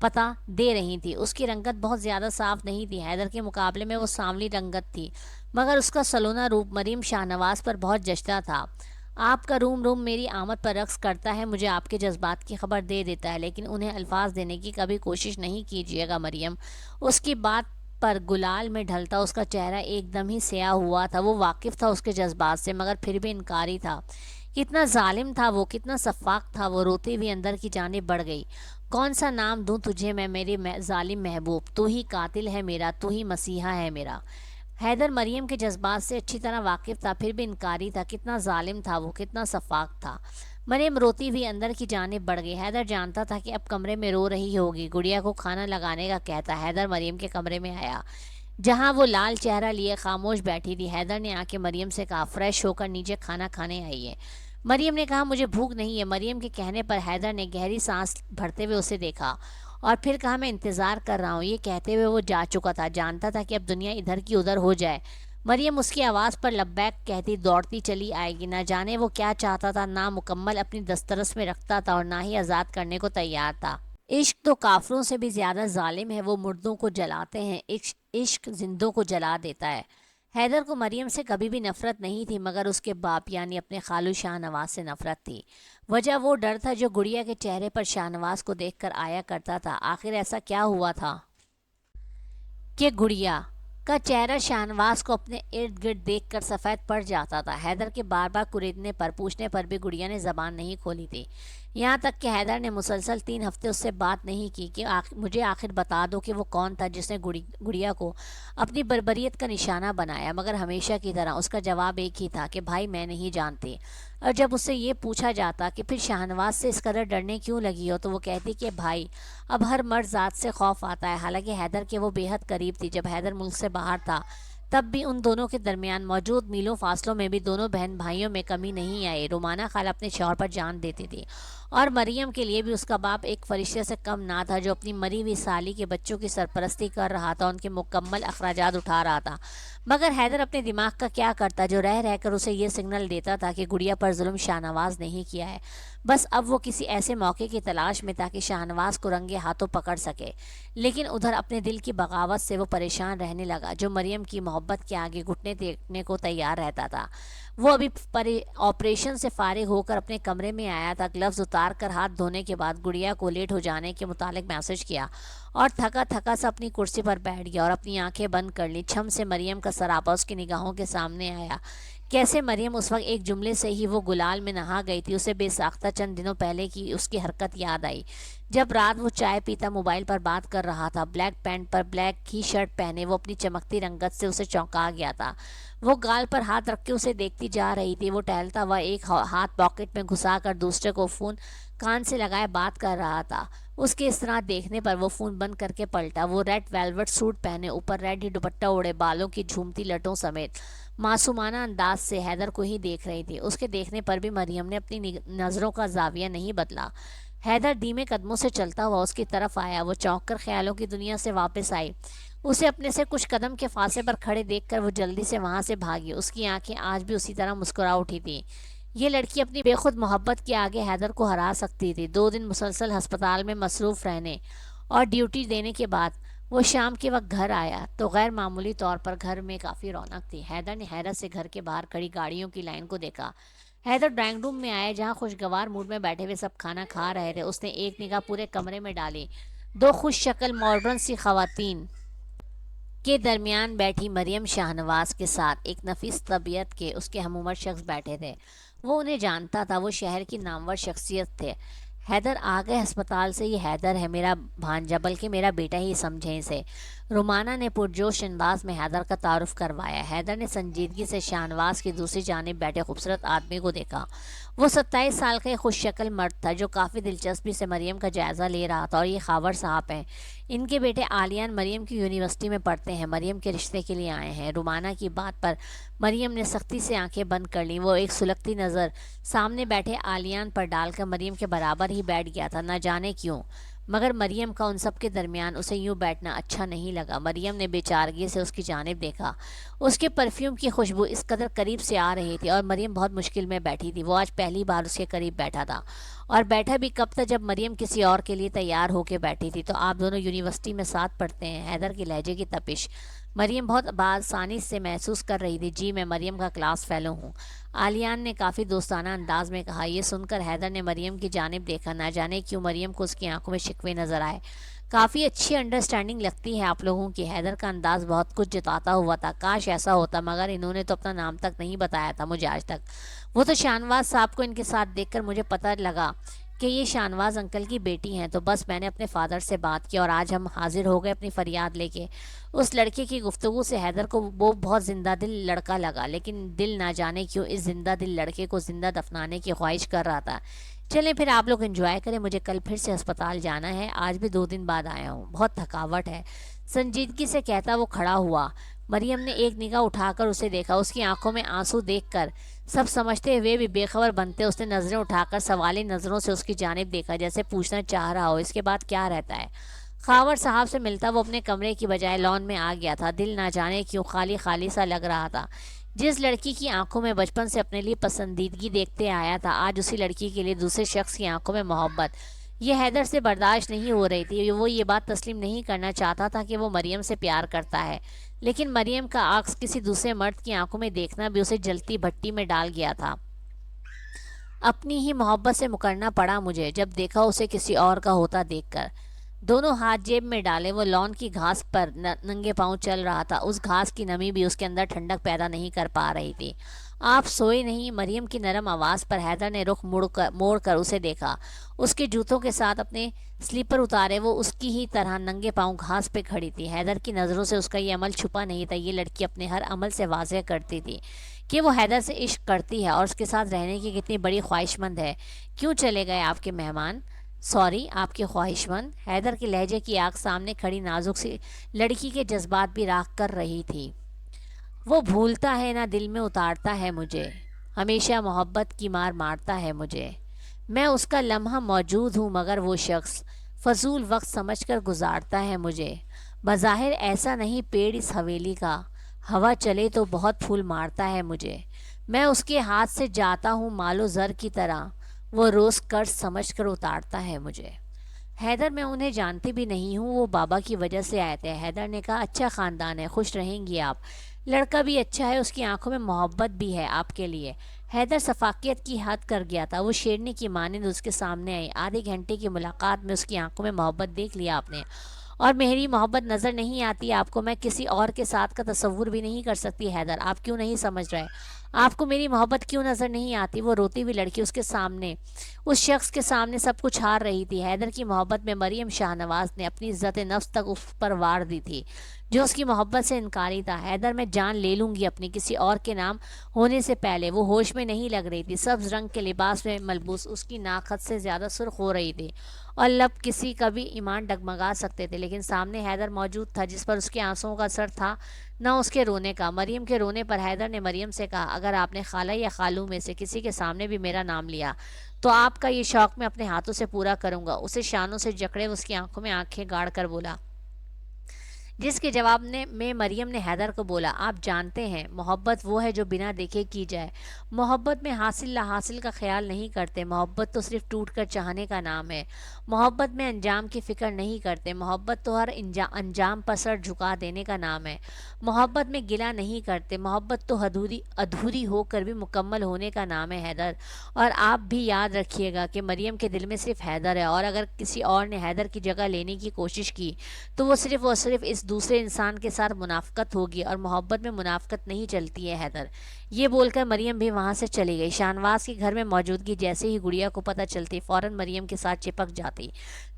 پتہ دے رہی تھی۔ اس کی رنگت بہت زیادہ صاف نہیں تھی، حیدر کے مقابلے میں وہ سانولی رنگت تھی، مگر اس کا سلونا روپ مریم شاہ نواز پر بہت جچتا تھا۔ آپ کا روم روم میری آمد پر رقص کرتا ہے، مجھے آپ کے جذبات کی خبر دے دیتا ہے، لیکن انہیں الفاظ دینے کی کبھی کوشش نہیں کیجیے گا مریم۔ اس کی بات پر گلال میں ڈھلتا اس کا چہرہ ایک دم ہی سیاہ ہوا تھا۔ وہ واقف تھا اس کے جذبات سے، مگر پھر بھی انکاری تھا۔ کتنا ظالم تھا وہ، کتنا شفاق تھا وہ۔ روتی ہوئی اندر کی جانب بڑھ گئی۔ کون سا نام دوں تجھے میں میرے ظالم محبوب، تو ہی قاتل ہے میرا، تو ہی مسیحا ہے میرا۔ حیدر مریم کے جذبات سے اچھی طرح واقف تھا، پھر بھی انکاری تھا۔ کتنا ظالم تھا وہ، کتنا شفاق تھا۔ مریم روتی ہوئی اندر کی جانب بڑھ گئی۔ حیدر جانتا تھا کہ اب کمرے میں رو رہی ہوگی، گڑیا کو کھانا لگانے کا کہتا۔ حیدر مریم کے کمرے میں آیا جہاں وہ لال چہرہ لیے خاموش بیٹھی تھی۔ حیدر نے آ کے مریم سے کہا، فریش ہو کر نیچے کھانا کھانے آئیے۔ مریم نے کہا، مجھے بھوک نہیں ہے۔ مریم کے کہنے پر حیدر نے گہری سانس بھرتے ہوئے اسے دیکھا اور پھر کہا، میں انتظار کر رہا ہوں۔ یہ کہتے ہوئے وہ جا چکا تھا، جانتا تھا کہ اب دنیا ادھر کی ادھر ہو جائے، مریم اس کی آواز پر لبیک کہتی دوڑتی چلی آئے گی۔ نہ جانے وہ کیا چاہتا تھا، نہ مکمل اپنی دسترس میں رکھتا تھا اور نہ ہی آزاد کرنے کو تیار تھا۔ عشق تو کافروں سے بھی زیادہ ظالم ہے، وہ مردوں کو جلاتے ہیں، عشق زندوں کو جلا دیتا ہے۔ حیدر کو مریم سے کبھی بھی نفرت نہیں تھی، مگر اس کے باپ یعنی اپنے خالو شاہ نواز سے نفرت تھی۔ وجہ وہ ڈر تھا جو گڑیا کے چہرے پر شاہ نواز کو دیکھ کر آیا کرتا تھا۔ آخر ایسا کیا ہوا تھا کہ گڑیا کا چہرہ شاہ نواز کو اپنے ارد گرد دیکھ کر سفید پڑ جاتا تھا۔ حیدر کے بار بار کوریدنے پر، پوچھنے پر بھی گڑیا نے زبان نہیں کھولی تھی، یہاں تک کہ حیدر نے مسلسل 3 ہفتے اس سے بات نہیں کی کہ مجھے آخر بتا دو کہ وہ کون تھا جس نے گڑیا کو اپنی بربریت کا نشانہ بنایا، مگر ہمیشہ کی طرح اس کا جواب ایک ہی تھا کہ بھائی میں نہیں جانتی۔ اور جب اس سے یہ پوچھا جاتا کہ پھر شاہ نواز سے اس قدر ڈرنے کیوں لگی ہو، تو وہ کہتی کہ بھائی اب ہر مرد ذات سے خوف آتا ہے۔ حالانکہ حیدر کے وہ بے حد قریب تھی۔ جب حیدر ملک سے باہر تھا تب بھی ان دونوں کے درمیان موجود میلوں فاصلوں میں بھی دونوں بہن بھائیوں میں کمی نہیں آئی۔ رومانہ خالہ اپنے شوہر پر جان دیتی تھی اور مریم کے لیے بھی اس کا باپ ایک فرشتے سے کم نہ تھا جو اپنی مری ہوئی سالی کے بچوں کی سرپرستی کر رہا تھا، ان کے مکمل اخراجات اٹھا رہا تھا۔ مگر حیدر اپنے دماغ کا کیا کرتا جو رہ رہ کر اسے یہ سگنل دیتا تھا کہ گڑیا پر ظلم شاہ نواز نہیں کیا ہے، بس اب وہ کسی ایسے موقع کی تلاش میں تھا کہ شاہ نواز کو رنگے ہاتھوں پکڑ سکے۔ لیکن ادھر اپنے دل کی بغاوت سے وہ پریشان رہنے لگا جو مریم کی محبت کے آگے گھٹنے ٹیکنے کو تیار رہتا تھا۔ وہ ابھی آپریشن سے فارغ ہو کر اپنے کمرے میں آیا تھا۔ گلوز اتار کر ہاتھ دھونے کے بعد گڑیا کو لیٹ ہو جانے کے متعلق میسج کیا اور تھکا تھکا سا اپنی کرسی پر بیٹھ گیا اور اپنی آنکھیں بند کر لی۔ چھم سے مریم کا سراپا اس کی نگاہوں کے سامنے آیا۔ کیسے مریم اس وقت ایک جملے سے ہی وہ گلال میں نہا گئی تھی۔ اسے بے ساختہ چند دنوں پہلے کی اس کی حرکت یاد آئی جب رات وہ چائے پیتا موبائل پر بات کر رہا تھا۔ بلیک پینٹ پر بلیک ہی شرٹ پہنے وہ اپنی چمکتی رنگت سے اسے چونکا گیا تھا۔ وہ گال پر ہاتھ رکھ کے اسے دیکھتی جا رہی تھی۔ وہ ٹہلتا ہوا ایک ہاتھ پاکٹ میں گھسا کر دوسرے کو فون کان سے لگائے بات کر رہا تھا۔ اس کے اس طرح دیکھنے پر وہ فون بند کر کے پلٹا۔ وہ ریڈ ویلوٹ سوٹ پہنے، اوپر ریڈ ہی دوپٹہ اوڑھے، بالوں کی جھومتی لٹوں سمیت معصومانہ انداز سے حیدر کو ہی دیکھ رہی تھی۔ اس کے دیکھنے پر بھی مریم نے اپنی نظروں کا زاویہ نہیں بدلا۔ حیدر دھیمے قدموں سے چلتا ہوا اس کی طرف آیا۔ وہ چونک کر خیالوں کی دنیا سے واپس آئی۔ اسے اپنے سے کچھ قدم کے فاصلے پر کھڑے دیکھ کر وہ جلدی سے وہاں سے بھاگی۔ اس کی آنکھیں آج بھی اسی طرح مسکرا اٹھی تھیں۔ یہ لڑکی اپنی بے خود محبت کے آگے حیدر کو ہرا سکتی تھی۔ 2 دن مسلسل ہسپتال میں مصروف رہنے اور ڈیوٹی دینے کے بعد وہ شام کے وقت گھر آیا تو غیر معمولی طور پر گھر میں کافی رونق تھی۔ حیدر نے حیرت سے گھر کے باہر کھڑی گاڑیوں کی لائن کو دیکھا۔ حیدر ڈرائنگ روم میں آیا جہاں خوشگوار موڈ میں بیٹھے ہوئے سب کھانا کھا رہے تھے۔ اس نے ایک نگاہ پورے کمرے میں ڈالی۔ 2 خوش شکل ماڈرن سی خواتین کے درمیان بیٹھی مریم شاہ نواز کے ساتھ ایک نفیس طبیعت کے اس کے ہم عمر شخص بیٹھے تھے۔ وہ انہیں جانتا تھا، وہ شہر کی نامور شخصیت تھے۔ حیدر آ گئے ہسپتال سے، یہ حیدر ہے میرا بھانجا، بلکہ میرا بیٹا ہی سمجھیں اسے۔ رومانہ نے پرجوش انداز میں حیدر کا تعارف کروایا۔ حیدر نے سنجیدگی سے شاہنواز کی دوسری جانب بیٹھے خوبصورت آدمی کو دیکھا۔ وہ 27 سال کا ایک خوش شکل مرد تھا جو کافی دلچسپی سے مریم کا جائزہ لے رہا تھا۔ اور یہ خاور صاحب ہیں، ان کے بیٹے عالیان مریم کی یونیورسٹی میں پڑھتے ہیں، مریم کے رشتے کے لیے آئے ہیں۔ رومانہ کی بات پر مریم نے سختی سے آنکھیں بند کر لیں۔ وہ ایک سلگتی نظر سامنے بیٹھے عالیان پر ڈال کر مریم کے برابر ہی بیٹھ گیا تھا، نہ جانے کیوں، مگر مریم کا ان سب کے درمیان اسے یوں بیٹھنا اچھا نہیں لگا۔ مریم نے بے چارگی سے اس کی جانب دیکھا۔ اس کے پرفیوم کی خوشبو اس قدر قریب سے آ رہی تھی اور مریم بہت مشکل میں بیٹھی تھی۔ وہ آج پہلی بار اس کے قریب بیٹھا تھا، اور بیٹھا بھی کب تھا جب مریم کسی اور کے لیے تیار ہو کے بیٹھی تھی۔ تو آپ دونوں یونیورسٹی میں ساتھ پڑھتے ہیں؟ حیدر کی لہجے کی تپش مریم بہت بآسانی سے محسوس کر رہی تھی۔ جی، میں مریم کا کلاس فیلو ہوں، عالیان نے کافی دوستانہ انداز میں کہا۔ یہ سن کر حیدر نے مریم کی جانب دیکھا، نہ جانے کیوں مریم کو اس کی آنکھوں میں شکوے نظر آئے۔ کافی اچھی انڈرسٹینڈنگ لگتی ہے آپ لوگوں کی۔ حیدر کا انداز بہت کچھ جتاتا ہوا تھا۔ کاش ایسا ہوتا، مگر انہوں نے تو اپنا نام تک نہیں بتایا تھا مجھے آج تک۔ وہ تو شاہنواز صاحب کو ان کے ساتھ دیکھ کر مجھے پتہ لگا کہ یہ شاہنواز انکل کی بیٹی ہیں، تو بس میں نے اپنے فادر سے بات کی اور آج ہم حاضر ہو گئے اپنی فریاد لے کے۔ اس لڑکے کی گفتگو سے حیدر کو وہ بہت زندہ دل لڑکا لگا، لیکن دل نہ جانے کیوں اس زندہ دل لڑکے کو زندہ دفنانے کی خواہش کر رہا تھا۔ چلیں پھر آپ لوگ انجوائے کریں، مجھے کل پھر سے ہسپتال جانا ہے، آج بھی 2 دن بعد آیا ہوں، بہت تھکاوٹ ہے، سنجیدگی سے کہتا وہ کھڑا ہوا۔ مریم نے ایک نگاہ اٹھا کر اسے دیکھا۔ اس کی آنکھوں میں آنسو دیکھ کر سب سمجھتے ہوئے بھی بے خبر بنتے اس نے نظریں اٹھا کر سوالی نظروں سے اس کی جانب دیکھا، جیسے پوچھنا چاہ رہا ہو اس کے بعد کیا رہتا ہے۔ خاور صاحب سے ملتا وہ اپنے کمرے کی بجائے لان میں آ گیا تھا۔ دل نہ جانے کیوں خالی خالی سا لگ رہا تھا۔ جس لڑکی کی آنکھوں میں بچپن سے اپنے لیے پسندیدگی دیکھتے آیا تھا، آج اسی لڑکی کے لیے دوسرے شخص کی آنکھوں میں محبت، یہ حیدر سے برداشت نہیں ہو رہی تھی۔ وہ یہ بات تسلیم نہیں کرنا چاہتا تھا کہ وہ مریم سے پیار کرتا ہے، لیکن مریم کا عکس کسی دوسرے مرد کی آنکھوں میں دیکھنا بھی اسے جلتی بھٹی میں ڈال گیا تھا۔ اپنی ہی محبت سے مکرنا پڑا مجھے جب دیکھا اسے کسی اور کا ہوتا دیکھ کر۔ دونوں ہاتھ جیب میں ڈالے وہ لان کی گھاس پر ننگے پاؤں چل رہا تھا۔ اس گھاس کی نمی بھی اس کے اندر ٹھنڈک پیدا نہیں کر پا رہی تھی۔ آپ سوئے نہیں؟ مریم کی نرم آواز پر حیدر نے رخ موڑ کر اسے دیکھا۔ اس کے جوتوں کے ساتھ اپنے سلیپر اتارے وہ اس کی ہی طرح ننگے پاؤں گھاس پہ کھڑی تھی۔ حیدر کی نظروں سے اس کا یہ عمل چھپا نہیں تھا۔ یہ لڑکی اپنے ہر عمل سے واضح کرتی تھی کہ وہ حیدر سے عشق کرتی ہے اور اس کے ساتھ رہنے کی کتنی بڑی خواہش مند ہے۔ کیوں چلے گئے آپ کے مہمان؟ سوری، آپ کی خواہش مند؟ حیدر کے لہجے کی آنکھ سامنے کھڑی نازک سی لڑکی کے جذبات بھی راکھ کر رہی تھی۔ وہ بھولتا ہے نہ دل میں اتارتا ہے مجھے، ہمیشہ محبت کی مار مارتا ہے مجھے۔ میں اس کا لمحہ موجود ہوں مگر وہ شخص فضول وقت سمجھ کر گزارتا ہے مجھے۔ بظاہر ایسا نہیں پیڑ اس حویلی کا، ہوا چلے تو بہت پھول مارتا ہے مجھے۔ میں اس کے ہاتھ سے جاتا ہوں مال و زر کی طرح، وہ روز قرض سمجھ کر اتارتا ہے مجھے۔ حیدر، میں انہیں جانتی بھی نہیں ہوں، وہ بابا کی وجہ سے آئے تھے۔ حیدر نے کہا، اچھا خاندان ہے، خوش رہیں گی آپ، لڑکا بھی اچھا ہے، اس کی آنکھوں میں محبت بھی ہے آپ کے لیے۔ حیدر صفاقیت کی حد کر گیا تھا۔ وہ شیرنی کی مانند اس کے سامنے آئی۔ آدھے گھنٹے کی ملاقات میں اس کی آنکھوں میں محبت دیکھ لیا آپ نے، اور میری محبت نظر نہیں آتی آپ کو؟ میں کسی اور کے ساتھ کا تصور بھی نہیں کر سکتی۔ حیدر، آپ کیوں نہیں سمجھ رہے؟ آپ کو میری محبت کیوں نظر نہیں آتی؟ وہ روتی ہوئی لڑکی اس کے سامنے، اس شخص کے سامنے سب کچھ ہار رہی تھی۔ حیدر کی محبت میں مریم شاہنواز نے اپنی عزت نفس تک اس پر وار دی تھی جو اس کی محبت سے انکاری تھا۔ حیدر، میں جان لے لوں گی اپنی کسی اور کے نام ہونے سے پہلے۔ وہ ہوش میں نہیں لگ رہی تھی۔ سبز رنگ کے لباس میں ملبوس اس کی ناک حد سے زیادہ سرخ ہو رہی تھی اور لب کسی کا بھی ایمان ڈگمگا سکتے تھے، لیکن سامنے حیدر موجود تھا جس پر اس کے آنسوؤں کا اثر تھا نہ اس کے رونے کا۔ مریم کے رونے پر حیدر نے مریم سے کہا، اگر آپ نے خالہ یا خالو میں سے کسی کے سامنے بھی میرا نام لیا تو آپ کا یہ شوق میں اپنے ہاتھوں سے پورا کروں گا۔ اسے شانوں سے جکڑے اس کی آنکھوں میں آنکھیں گاڑ کر بولا، جس کے جواب میں مریم نے حیدر کو بولا، آپ جانتے ہیں محبت وہ ہے جو بنا دیکھے کی جائے۔ محبت میں حاصل لا حاصل کا خیال نہیں کرتے، محبت تو صرف ٹوٹ کر چاہنے کا نام ہے۔ محبت میں انجام کی فکر نہیں کرتے، محبت تو ہر انجام پر سر جھکا دینے کا نام ہے۔ محبت میں گلہ نہیں کرتے، محبت تو ادھوری ہو کر بھی مکمل ہونے کا نام ہے۔ حیدر، اور آپ بھی یاد رکھیے گا کہ مریم کے دل میں صرف حیدر ہے، اور اگر کسی اور نے حیدر کی جگہ لینے کی کوشش کی تو وہ صرف اس دوسرے انسان کے ساتھ منافقت ہوگی اور محبت میں منافقت نہیں چلتی ہے حیدر۔ یہ بول کر مریم بھی وہاں سے چلی گئی۔ شاہنواز کے گھر میں موجودگی جیسے ہی گڑیا کو پتہ چلتی فوراً مریم کے ساتھ چپک جاتی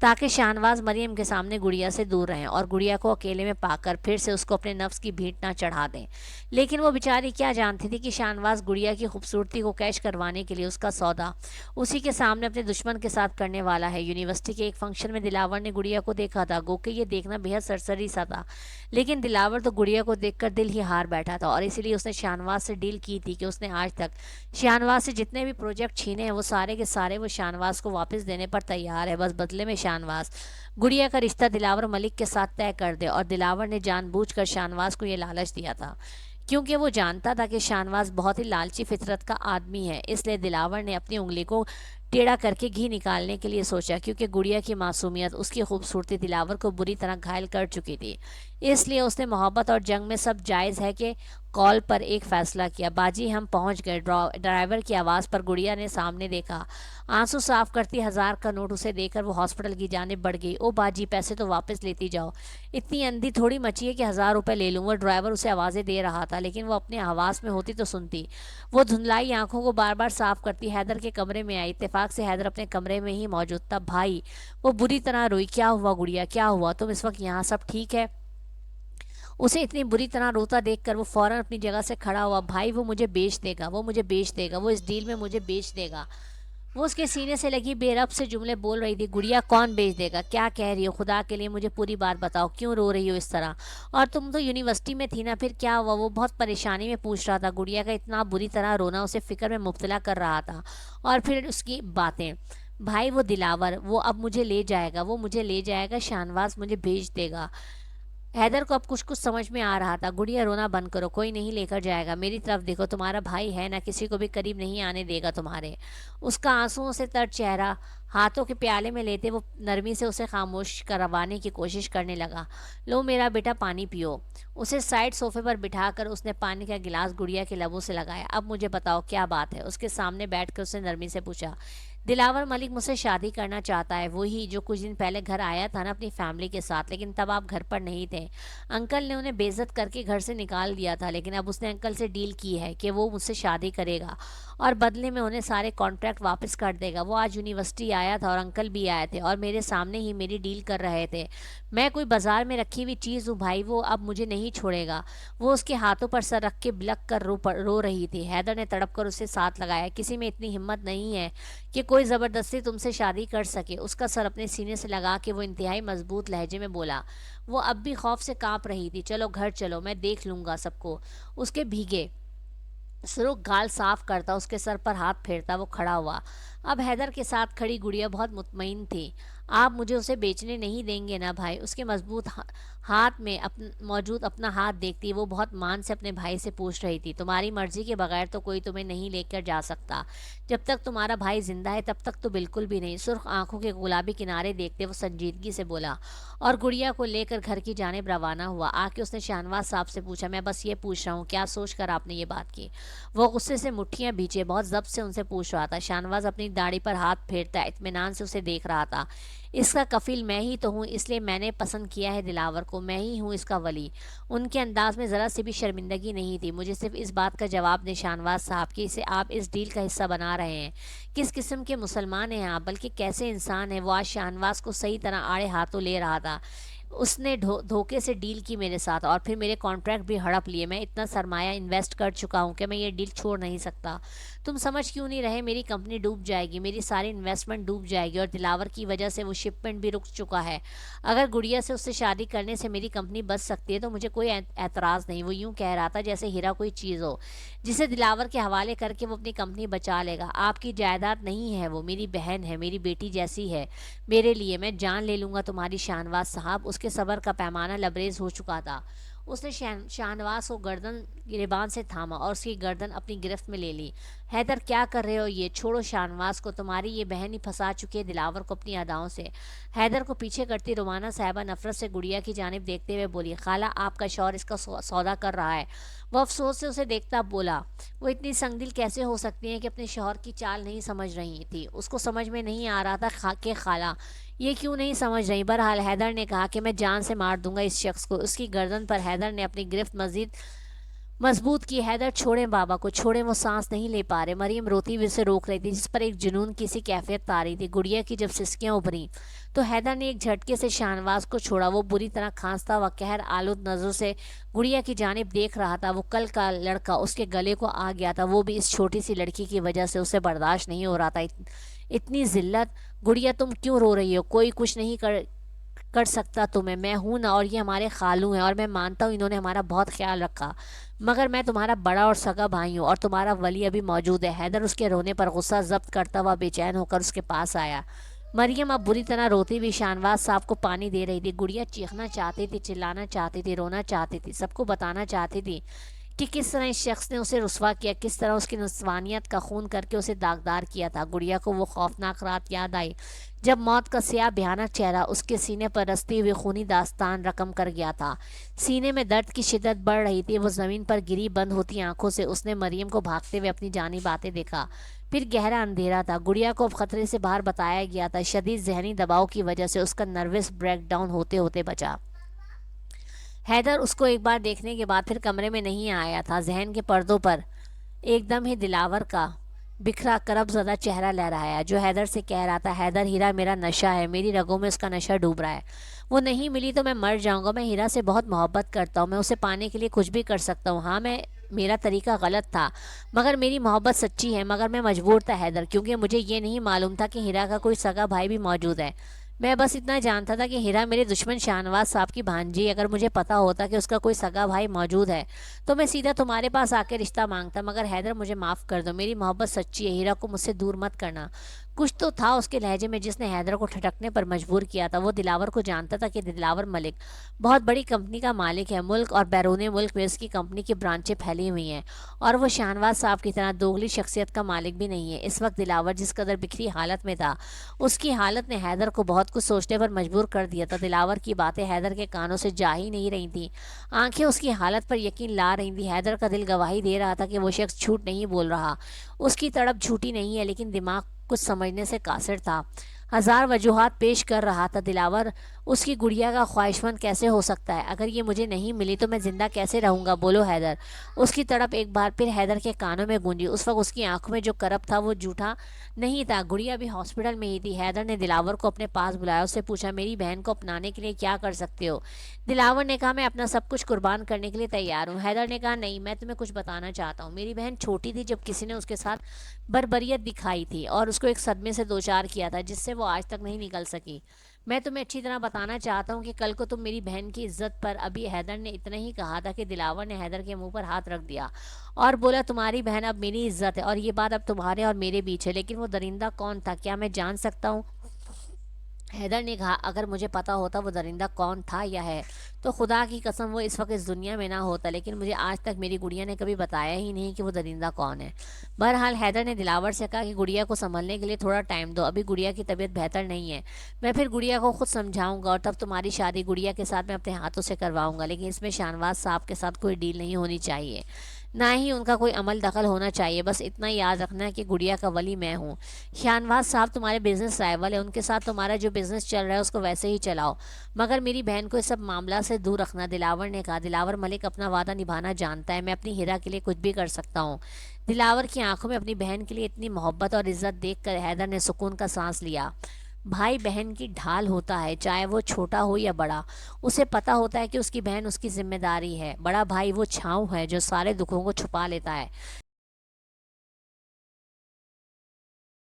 تاکہ شاہنواز مریم کے سامنے گڑیا سے دور رہیں اور گڑیا کو اکیلے میں پا کر پھر سے اس کو اپنے نفس کی بھیٹ نہ چڑھا دیں۔ لیکن وہ بیچاری کیا جانتی تھی کہ شاہنواز گڑیا کی خوبصورتی کو کیش کروانے کے لیے اس کا سودا اسی کے سامنے اپنے دشمن کے ساتھ کرنے والا ہے۔ یونیورسٹی کے ایک فنکشن میں دلاور نے گڑیا کو دیکھا تھا، گو کہ یہ دیکھنا بے حد سرسری سا تھا، لیکن دلاور تو گڑیا کو دیکھ کر دل ہی ہار بیٹھا تھا اور اسی لیے اس نے شاہنواز سے ڈیل کی تھی کہ اس نے آج تک شاہنواز سے جتنے بھی پروجیکٹ چھینے ہیں وہ سارے کے سارے وہ شاہنواز کو واپس دینے پر تیار ہے، بس بدلے میں شاہنواز گڑیا کا رشتہ دلاور ملک کے ساتھ طے کر دے۔ اور دلاور نے جان بوجھ کر شاہنواز کو یہ لالچ دیا تھا کیونکہ وہ جانتا تھا کہ شاہنواز بہت ہی لالچی فطرت کا آدمی ہے، اس لیے دلاور نے اپنی انگلی کو ٹیڑھا کر کے گھی نکالنے کے لیے سوچا، کیونکہ گڑیا کی معصومیت، اس کی خوبصورتی دلاور کو بری طرح گھائل کر چکی تھی۔ اس لیے اس نے محبت اور جنگ میں سب جائز ہے کہ کال پر ایک فیصلہ کیا۔ باجی ہم پہنچ گئے۔ ڈرائیور کی آواز پر گڑیا نے سامنے دیکھا، آنسو صاف کرتی 1000 کا نوٹ اسے دے کر وہ ہاسپٹل کی جانب بڑھ گئی۔ او باجی پیسے تو واپس لیتی جاؤ، اتنی اندھی تھوڑی مچی ہے کہ 1000 روپے لے لوں۔ وہ ڈرائیور اسے آوازیں دے رہا تھا لیکن وہ اپنے حواس میں ہوتی تو سنتی۔ وہ دھندلائی آنکھوں کو بار بار صاف کرتی حیدر کے کمرے میں آئی۔ اتفاق سے حیدر اپنے کمرے میں ہی موجود تھا۔ بھائی، وہ بری طرح روئی۔ کیا ہوا گڑیا، کیا ہوا؟ تم اس وقت یہاں، سب ٹھیک ہے؟ اسے اتنی بری طرح روتا دیکھ کر وہ فوراً اپنی جگہ سے کھڑا ہوا۔ بھائی وہ مجھے بیچ دے گا، وہ مجھے بیچ دے گا، وہ اس ڈیل میں مجھے بیچ دے گا۔ وہ اس کے سینے سے لگی بے رب سے جملے بول رہی تھی۔ گڑیا کون بیچ دے گا؟ کیا کہہ رہی ہو؟ خدا کے لیے مجھے پوری بات بتاؤ، کیوں رو رہی ہو اس طرح؟ اور تم تو یونیورسٹی میں تھی نا، پھر کیا ہوا؟ وہ بہت پریشانی میں پوچھ رہا تھا۔ گڑیا کا اتنا بری طرح رونا اسے فکر میں مبتلا کر رہا تھا اور پھر اس کی باتیں۔ بھائی وہ دلاور، وہ اب مجھے لے جائے گا، وہ مجھے لے جائے گا، شاہنواز مجھے بھیج دے گا۔ حیدر کو اب کچھ سمجھ میں آ رہا تھا۔ گڑیا رونا بند کرو، کوئی نہیں لے کر جائے گا، میری طرف دیکھو، تمہارا بھائی ہے نا، کسی کو بھی قریب نہیں آنے دے گا تمہارے۔ اس کا آنسوؤں سے تر چہرہ ہاتھوں کے پیالے میں لیتے وہ نرمی سے اسے خاموش کروانے کی کوشش کرنے لگا۔ لو میرا بیٹا پانی پیو۔ اسے سائڈ صوفے پر بٹھا کر اس نے پانی کا گلاس گڑیا کے لبوں سے لگایا۔ اب مجھے بتاؤ کیا بات ہے؟ اس کے سامنے بیٹھ کر اس نے نرمی سے پوچھا۔ دلاور ملک مجھ سے شادی کرنا چاہتا ہے، وہی جو کچھ دن پہلے گھر آیا تھا نا اپنی فیملی کے ساتھ، لیکن تب آپ گھر پر نہیں تھے۔ انکل نے انہیں بے عزت کر کے گھر سے نکال دیا تھا، لیکن اب اس نے انکل سے ڈیل کی ہے کہ وہ مجھ سے شادی کرے گا اور بدلے میں انہیں سارے کانٹریکٹ واپس کر دے گا۔ وہ آج یونیورسٹی آیا تھا اور انکل بھی آئے تھے اور میرے سامنے ہی میری ڈیل کر رہے تھے۔ میں کوئی بازار میں رکھی ہوئی چیز ہوں بھائی، وہ اب مجھے نہیں چھوڑے گا۔ وہ اس کے ہاتھوں پر سر رکھ کے بلک کر رو رہی تھی۔ حیدر نے تڑپ کر اسے ساتھ لگایا۔ کسی میں اتنی ہمت نہیں ہے کہ کوئی زبردستی تم سے شادی کر سکے۔ اس کا سر اپنے سینے سے لگا کے وہ انتہائی مضبوط لہجے میں بولا۔ وہ اب بھی خوف سے کانپ رہی تھی۔ چلو گھر چلو، میں دیکھ لوں گا سب کو۔ اس کے بھیگے سرخ گال صاف کرتا، اس کے سر پر ہاتھ پھیرتا وہ کھڑا ہوا۔ اب حیدر کے ساتھ کھڑی گڑیا بہت مطمئن تھی۔ آپ مجھے اسے بیچنے نہیں دیں گے نا بھائی؟ اس کے مضبوط ہاتھ میں موجود اپنا ہاتھ دیکھتی وہ بہت مان سے اپنے بھائی سے پوچھ رہی تھی۔ تمہاری مرضی کے بغیر تو کوئی تمہیں نہیں لے کر جا سکتا۔ جب تک تمہارا بھائی زندہ ہے تب تک تو بالکل بھی نہیں۔ سرخ آنکھوں کے گلابی کنارے دیکھتے وہ سنجیدگی سے بولا اور گڑیا کو لے کر گھر کی جانب روانہ ہوا۔ آ کے اس نے شاہنواز صاحب سے پوچھا، میں بس یہ پوچھ رہا ہوں کیا سوچ کر آپ نے یہ بات کی؟ وہ غصے سے مٹھیاں بھیچے بہت ضبط سے ان سے پوچھ رہا تھا۔ شاہنواز اپنی داڑھی پر ہاتھ پھیرتا اطمینان سے اسے دیکھ رہا تھا۔ اس کا کفیل میں ہی تو ہوں، اس لیے میں نے پسند کیا ہے دلاور کو، میں ہی ہوں اس کا ولی۔ ان کے انداز میں ذرا سی بھی شرمندگی نہیں تھی۔ مجھے صرف اس بات کا جواب دیں شاہنواز صاحب کہ اسے آپ اس ڈیل کا حصہ بنا رہے ہیں۔ کس قسم کے مسلمان ہیں آپ، بلکہ کیسے انسان ہیں؟ وہ آج شاہنواز کو صحیح طرح آڑے ہاتھوں لے رہا تھا۔ اس نے دھوکے سے ڈیل کی میرے ساتھ اور پھر میرے کانٹریکٹ بھی ہڑپ لیے۔ میں اتنا سرمایہ انویسٹ کر چکا ہوں کہ میں یہ ڈیل چھوڑ نہیں سکتا۔ تم سمجھ کیوں نہیں رہے؟ میری کمپنی ڈوب جائے گی، میری ساری انویسٹمنٹ ڈوب جائے گی اور دلاور کی وجہ سے وہ شپمنٹ بھی رک چکا ہے۔ اگر گڑیا سے اس سے شادی کرنے سے میری کمپنی بچ سکتی ہے تو مجھے کوئی اعتراض نہیں۔ وہ یوں کہہ رہا تھا جیسے ہیرا کوئی چیز ہو جسے دلاور کے حوالے کر کے وہ اپنی کمپنی بچا لے گا۔ آپ کی جائیداد نہیں ہے، وہ میری بہن ہے، میری بیٹی جیسی ہے میرے لیے۔ میں جان لے لوں گا تمہاری شاہنواز صاحب۔ اس کے صبر کا پیمانہ لبریز ہو چکا تھا۔ اس نے شاہنواز کو گریبان سے تھاما اور اس کی گردن اپنی گرفت میں لے لی۔ حیدر کیا کر رہے ہو یہ؟ چھوڑو شاہنواز کو، تمہاری یہ بہن ہی پھنسا چکی ہے دلاور کو اپنی اداؤں سے۔ حیدر کو پیچھے کرتی رومانہ صاحبہ نفرت سے گڑیا کی جانب دیکھتے ہوئے بولی، خالہ آپ کا شوہر اس کا سودا کر رہا ہے۔ وہ افسوس سے اسے دیکھتا بولا، وہ اتنی سنگ دل کیسے ہو سکتی ہیں کہ اپنے شوہر کی چال نہیں سمجھ رہی تھی؟ اس کو سمجھ میں نہیں آ رہا تھا کہ خالہ یہ کیوں نہیں سمجھ رہی۔ بہرحال حیدر نے کہا کہ میں جان سے مار دوں گا اس شخص کو۔ اس کی گردن پر حیدر نے اپنی گرفت مزید مضبوط کی۔ حیدر چھوڑیں بابا کو، چھوڑیں، وہ سانس نہیں لے پا رہے۔ مریم روتی ہوئی اسے روک رہی تھی، جس پر ایک جنون کی سی کیفیت تاری تھی۔ گڑیا کی جب سسکیاں ابھریں تو حیدر نے ایک جھٹکے سے شاہنواز کو چھوڑا۔ وہ بری طرح کھانستا ہوا قہر آلود نظروں سے گڑیا کی جانب دیکھ رہا تھا۔ وہ کل کا لڑکا اس کے گلے کو آ گیا تھا، وہ بھی اس چھوٹی سی لڑکی کی وجہ سے اسے برداشت نہیں ہو رہا تھا۔ اتنی ذلت! گڑیا تم کیوں رو رہی ہو؟ کوئی کچھ نہیں کر سکتا تمہیں، میں ہوں نا، اور یہ ہمارے خالو ہیں، اور میں مانتا ہوں انہوں نے ہمارا بہت خیال رکھا، مگر میں تمہارا بڑا اور سگا بھائی ہوں، اور تمہارا ولی ابھی موجود ہے۔ حیدر اس کے رونے پر غصہ ضبط کرتا ہوا بے چین ہو کر اس کے پاس آیا۔ مریم اب بری طرح روتی ہوئی شاہنواز صاحب کو پانی دے رہی تھی۔ گڑیا چیخنا چاہتی تھی، چلانا چاہتی تھی، رونا چاہتی تھی، سب کو بتانا چاہتی تھی کہ کس طرح اس شخص نے اسے رسوا کیا، کس طرح اس کی نسوانیت کا خون کر کے اسے داغدار کیا تھا۔ گڑیا کو وہ خوفناک رات یاد آئی جب موت کا سیاہ بھیانک چہرہ اس کے سینے پر رستی ہوئی خونی داستان رقم کر گیا تھا۔ سینے میں درد کی شدت بڑھ رہی تھی۔ وہ زمین پر گری بند ہوتی آنکھوں سے اس نے مریم کو بھاگتے ہوئے اپنی جانب آتے دیکھا۔ پھر گہرا اندھیرا تھا۔ گڑیا کو اب خطرے سے باہر بتایا گیا تھا۔ شدید ذہنی دباؤ کی وجہ سے اس کا نروس بریک ڈاؤن ہوتے ہوتے بچا۔ حیدر اس کو ایک بار دیکھنے کے بعد پھر کمرے میں نہیں آیا تھا۔ ذہن کے پردوں پر ایک دم ہی دلاور کا بکھرا کرب زدہ چہرہ لہرایا، جو حیدر سے کہہ رہا تھا، حیدر، ہیرا میرا نشہ ہے، میری رگوں میں اس کا نشہ ڈوب رہا ہے، وہ نہیں ملی تو میں مر جاؤں گا۔ میں ہیرا سے بہت محبت کرتا ہوں، میں اسے پانے کے لیے کچھ بھی کر سکتا ہوں۔ ہاں، میرا طریقہ غلط تھا، مگر میری محبت سچی ہے، مگر میں مجبور تھا حیدر، کیونکہ مجھے یہ نہیں معلوم تھا کہ ہیرا کا کوئی سگا بھائی بھی موجود ہے۔ میں بس اتنا جانتا تھا کہ ہیرا میرے دشمن شاہنواز صاحب کی بھانجی۔ اگر مجھے پتا ہوتا کہ اس کا کوئی سگا بھائی موجود ہے تو میں سیدھا تمہارے پاس آ کے رشتہ مانگتا، مگر حیدر مجھے معاف کر دو، میری محبت سچی ہے، ہیرا کو مجھ سے دور مت کرنا۔ کچھ تو تھا اس کے لہجے میں جس نے حیدر کو ٹھٹکنے پر مجبور کیا تھا۔ وہ دلاور کو جانتا تھا کہ دلاور ملک بہت بڑی کمپنی کا مالک ہے، ملک اور بیرون ملک میں اس کی کمپنی کی برانچیں پھیلی ہوئی ہیں، اور وہ شاہنواز صاحب کی طرح دوگلی شخصیت کا مالک بھی نہیں ہے۔ اس وقت دلاور جس قدر بکھری حالت میں تھا، اس کی حالت نے حیدر کو بہت کچھ سوچنے پر مجبور کر دیا تھا۔ دلاور کی باتیں حیدر کے کانوں سے جا ہی نہیں رہی تھیں، آنکھیں اس کی حالت پر یقین لا رہی تھیں۔ حیدر کا دل گواہی دے رہا تھا کہ وہ شخص جھوٹ نہیں بول رہا، اس کی تڑپ جھوٹی نہیں ہے، لیکن دماغ کچھ سمجھنے سے قاصر تھا، ہزار وجوہات پیش کر رہا تھا۔ دلاور اس کی گڑیا کا خواہشمند کیسے ہو سکتا ہے؟ اگر یہ مجھے نہیں ملی تو میں زندہ کیسے رہوں گا؟ بولو حیدر۔ اس کی تڑپ ایک بار پھر حیدر کے کانوں میں گونجی۔ اس وقت اس کی آنکھوں میں جو کرب تھا وہ جھوٹا نہیں تھا، گڑیا بھی ہاسپٹل میں ہی تھی۔ حیدر نے دلاور کو اپنے پاس بلایا، اس سے پوچھا، میری بہن کو اپنانے کے لیے کیا کر سکتے ہو؟ دلاور نے کہا، میں اپنا سب کچھ قربان کرنے کے لیے تیار ہوں۔ حیدر نے کہا، نہیں، میں تمہیں کچھ بتانا چاہتا ہوں۔ میری بہن چھوٹی تھی جب کسی نے اس کے ساتھ بربریت دکھائی تھی اور اس کو ایک صدمے سے دوچار کیا تھا جس سے وہ آج تک نہیں نکل سکی۔ میں تمہیں اچھی طرح بتانا چاہتا ہوں کہ کل کو تم میری بہن کی عزت پر… ابھی حیدر نے اتنا ہی کہا تھا کہ دلاور نے حیدر کے منہ پر ہاتھ رکھ دیا اور بولا، تمہاری بہن اب میری عزت ہے، اور یہ بات اب تمہارے اور میرے بیچ ہے۔ لیکن وہ درندہ کون تھا؟ کیا میں جان سکتا ہوں؟ حیدر نے کہا، اگر مجھے پتا ہوتا وہ درندہ کون تھا یا ہے تو خدا کی قسم وہ اس وقت اس دنیا میں نہ ہوتا، لیکن مجھے آج تک میری گڑیا نے کبھی بتایا ہی نہیں کہ وہ درندہ کون ہے۔ بہرحال حیدر نے دلاور سے کہا کہ گڑیا کو سنبھلنے کے لیے تھوڑا ٹائم دو، ابھی گڑیا کی طبیعت بہتر نہیں ہے، میں پھر گڑیا کو خود سمجھاؤں گا، اور تب تمہاری شادی گڑیا کے ساتھ میں اپنے ہاتھوں سے کرواؤں گا، لیکن اس میں شاہنواز صاحب کے ساتھ کوئی ڈیل نہیں ہونی چاہیے، نہ ہی ان کا کوئی عمل دخل ہونا چاہیے۔ بس اتنا یاد رکھنا ہے کہ گڑیا کا ولی میں ہوں۔ شاہنواز صاحب تمہارے بزنس رائیول ہیں، ان کے ساتھ تمہارا جو بزنس چل رہا ہے اس کو ویسے ہی چلاؤ، مگر میری بہن کو اس سب معاملہ سے دور رکھنا۔ دلاور نے کہا، دلاور ملک اپنا وعدہ نبھانا جانتا ہے، میں اپنی ہیرا کے لیے کچھ بھی کر سکتا ہوں۔ دلاور کی آنکھوں میں اپنی بہن کے لیے اتنی محبت اور عزت دیکھ کر حیدر نے سکون کا سانس لیا۔ بھائی بہن کی ڈھال ہوتا ہے، چاہے وہ چھوٹا ہو یا بڑا، اسے پتا ہوتا ہے کہ اس کی بہن اس کی ذمہ داری ہے۔ بڑا بھائی وہ چھاؤں ہے جو سارے دکھوں کو چھپا لیتا ہے،